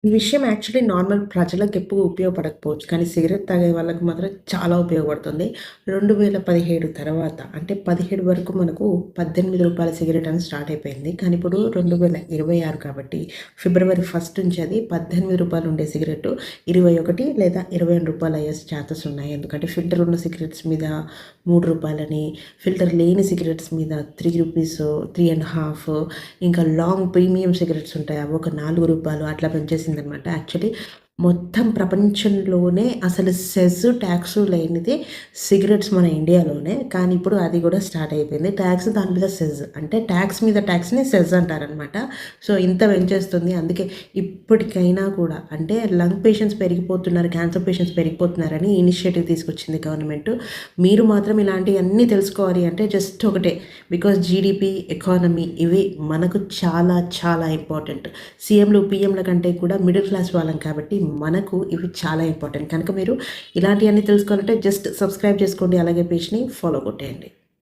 ఈ విషయం actually normal ప్రజలకు ఎక్కువ ఉపయోగపడకపోవచ్చు. కానీ సిగరెట్ తాగే వాళ్ళకి మాత్రం చాలా ఉపయోగపడుతుంది. 2017 తర్వాత అంటే 17 వరకు మనకు రూ. 18 సిగరెట్ అని స్టార్ట్ అయిపోయింది. కానీ ఇప్పుడు 2026 కాబట్టి ఫిబ్రవరి 1 నుంచి అది రూ. 18 ఉండే సిగరెట్టు 21 లేదా రూ. 22 అయ్యే ఛాన్సెస్ ఉన్నాయి. ఎందుకంటే ఫిల్టర్ ఉన్న సిగరెట్స్ మీద రూ. 3 ఫిల్టర్ లేని సిగరెట్స్ మీద రూ. 3, 3.5 ఇంకా లాంగ్ ప్రీమియం సిగరెట్స్ ఉంటాయి. అవి ఒక రూ. 4 అట్లా పెంచేసిందనమాట. యాక్చువల్లీ మొత్తం ప్రపంచంలోనే అసలు సెస్, ట్యాక్సు లేనిది సిగరెట్స్ మన ఇండియాలోనే. కానీ ఇప్పుడు అది కూడా స్టార్ట్ అయిపోయింది. ట్యాక్స్ దాని మీద సెస్. అంటే ట్యాక్స్ మీద ట్యాక్స్‌ని సెస్ అంటారనమాట. సో ఇంత పెంచేస్తుంది. అందుకే ఇప్పటికైనా కూడా అంటే లంగ్ పేషెంట్స్ పెరిగిపోతున్నారు, క్యాన్సర్ పేషెంట్స్ పెరిగిపోతున్నారని ఇనిషియేటివ్ తీసుకొచ్చింది గవర్నమెంట్. మీరు మాత్రం ఇలాంటివన్నీ తెలుసుకోవాలి అంటే జస్ట్ ఒకటే, బికాజ్ జీడీపీ, ఎకానమీ ఇవి మనకు చాలా చాలా ఇంపార్టెంట్. సీఎంలు, పీఎంల కంటే కూడా మిడిల్ క్లాస్ వాళ్ళం కాబట్టి మనకు ఇవి చాలా ఇంపార్టెంట్. కనుక మీరు ఇలాంటివన్నీ తెలుసుకోవాలంటే జస్ట్ సబ్స్క్రైబ్ చేసుకోండి. అలాగే పేజ్‌ని ఫాలో కొట్టేయండి.